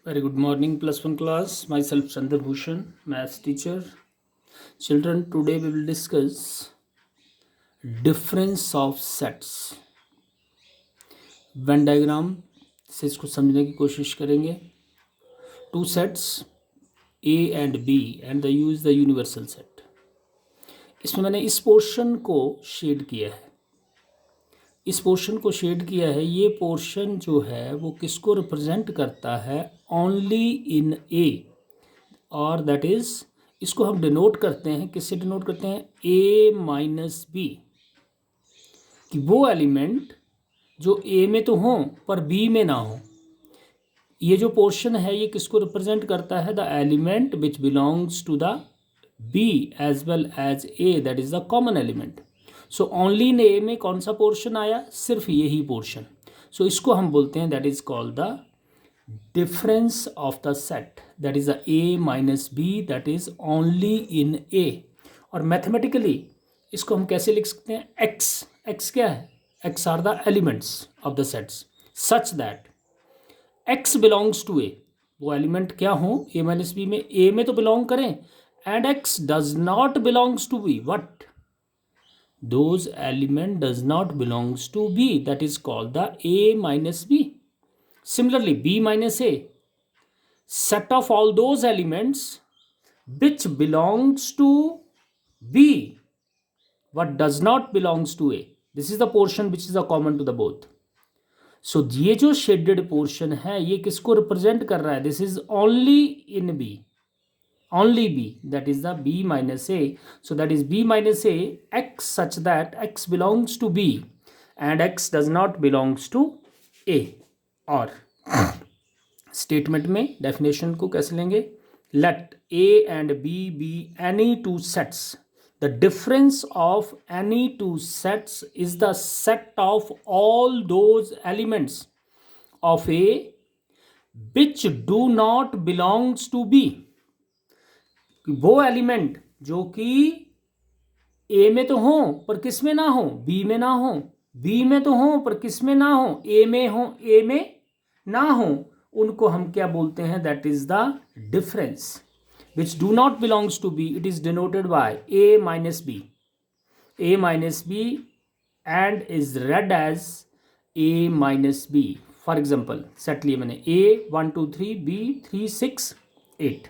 Very good morning, plus one class. Myself, Chandra Bhushan, maths teacher. Children, today we will discuss difference of sets. Venn diagram से इसको समझने की कोशिश करेंगे. Two sets A and B and they use the universal set. इसमें मैंने इस portion को शेड किया है. इस पोर्शन को शेड किया है. ये पोर्शन जो है वो किसको रिप्रेजेंट करता है? ओनली इन ए, और दैट इज इसको हम डिनोट करते हैं. किससे डिनोट करते हैं? ए माइनस बी. कि वो एलिमेंट जो ए में तो हो पर बी में ना हो. ये जो पोर्शन है ये किसको रिप्रेजेंट करता है? The element which belongs to the B as well as A, that is the common element. So only in A में कौन सा पोर्शन आया? सिर्फ यही पोर्शन. सो इसको हम बोलते हैं that is called the difference of the set, that is the a minus b, that is only in a. और मैथमेटिकली इसको हम कैसे लिख सकते हैं? x क्या है? x are the elements of the sets such that x belongs to a. वो एलिमेंट क्या हो? a माइनस बी में a में तो बिलोंग करें, and x does not belongs to b. What? Those element does not belongs to b, that is called the a minus b. Similarly, b minus a, set of all those elements which belongs to b what does not belongs to a. This is the portion which is a common to the both. So ये जो shaded portion है ये किसको represent कर रहा है? This is only in b, only b, that is the b minus a. So that is b minus a x such that x belongs to b and x does not belongs to a. और statement में definition को कैसे लेंगे? Let A and B be any two sets. The difference of any two sets is the set of all those elements of A which do not belongs to B. वो element जो कि ए में तो हो पर किस में ना हो? बी में ना हो. बी में तो हो पर किस में ना हो? ए में हो, ए में ना हो. उनको हम क्या बोलते हैं? That is the difference which do not belongs to B. It is denoted by A minus B, A minus B and is read as A minus B. For example set लिए मैंने ए 1 2 3 बी 3 6 8.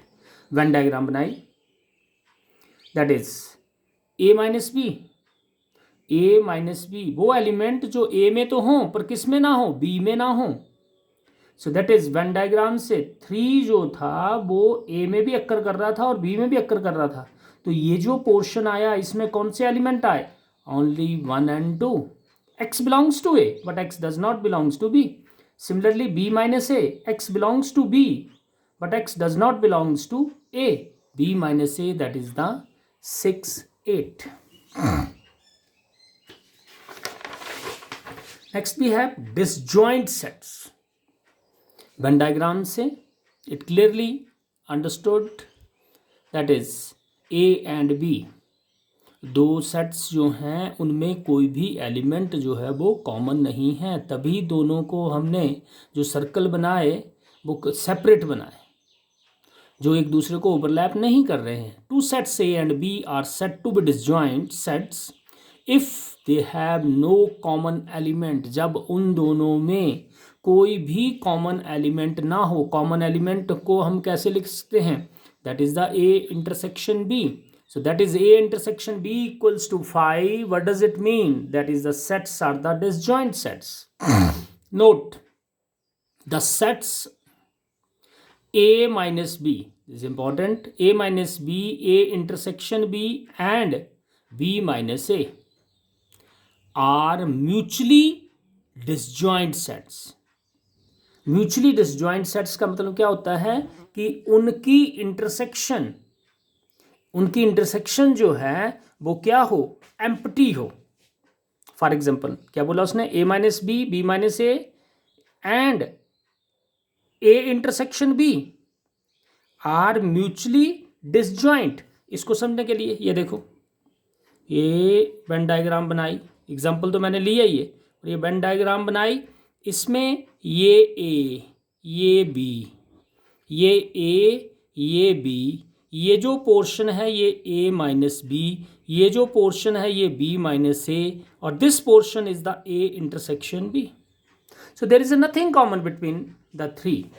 वेन डायग्राम बनाई. That is A minus B, A minus B. वो element जो A में तो हो पर किस में ना हो? बी में ना हो. सो दैट इज वेन डायग्राम से 3 जो था वो ए में भी अक्कर कर रहा था और बी में भी अक्कर कर रहा था. तो ये जो पोर्शन आया इसमें कौन से एलिमेंट आए? Only 1 and 2. x belongs to A but x does not belongs to B. Similarly b minus A, x belongs to b but x does not belongs to a. b minus A, that is the 6 8. Next we have disjoint sets. Venn diagram से it clearly understood that is A and B. दो sets जो हैं उनमें कोई भी element जो है वो कॉमन नहीं है, तभी दोनों को हमने जो सर्कल बनाए वो सेपरेट बनाए, जो एक दूसरे को ओवरलैप नहीं कर रहे हैं. Two sets A and B are said to be disjoint sets if they have no common element. जब उन दोनों में कोई भी कॉमन एलिमेंट ना हो. कॉमन एलिमेंट को हम कैसे लिख सकते हैं? That is the A intersection B. So that is A intersection B equals to 5. What does it mean? That is the sets are the disjoint sets. Note the sets A minus B is important. A minus B, A intersection B and B minus A are mutually disjoint sets. Mutually disjoint sets का मतलब क्या होता है? कि उनकी intersection जो है वो क्या हो? एम्प्टी हो. फॉर एग्जाम्पल क्या बोला उसने? A minus B, B minus A and A intersection B are mutually disjoint. इसको समझने के लिए ये देखो, ये वेन डायग्राम बनाई. एग्जाम्पल तो मैंने लिया ही है. ये वेन डायग्राम बनाई. इसमें ये ए, ये बी, ये ए, ये बी, ये जो पोर्शन है ये ए माइनस बी, ये जो पोर्शन है ये बी माइनस ए, और this portion is the A intersection B. So there is nothing common between the three.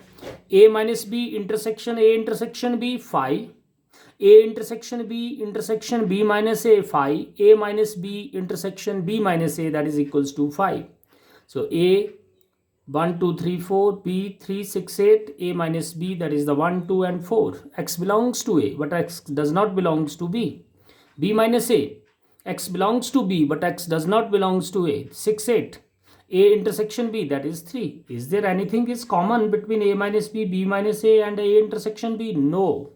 A minus B intersection A intersection B, phi. A intersection B intersection B minus A, phi. A minus B intersection B minus A, that is equals to phi. So A 1 2 3 4, B 3 6 8, A minus B, that is the 1 2 and 4. X belongs to A but X does not belongs to B. B minus A, X belongs to B but X does not belongs to A. 6 8, A intersection B, that is 3. Is there anything is common between A minus B, B minus A and A intersection B? No.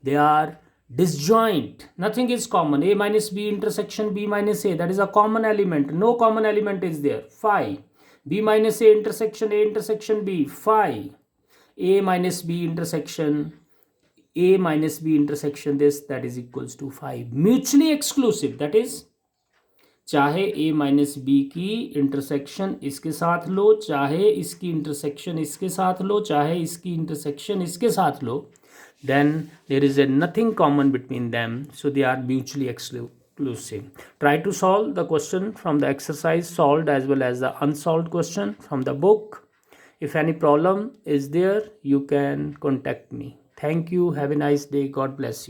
They are disjoint. Nothing is common. A minus B intersection B minus A, that is a common element. No common element is there. Phi. B minus A intersection B, phi. A minus B intersection this, that is equals to phi. Mutually exclusive, that is चाहे a minus B की intersection इसके साथ लो, चाहे इसकी intersection इसके साथ लो, चाहे इसकी इंटरसेक्शन इसके साथ लो, then there is a nothing common between them, so they are mutually exclusive. Try to solve the question from the exercise solved as well as the unsolved question from the book. If any problem is there, you can contact me. Thank you. Have a nice day. God bless you.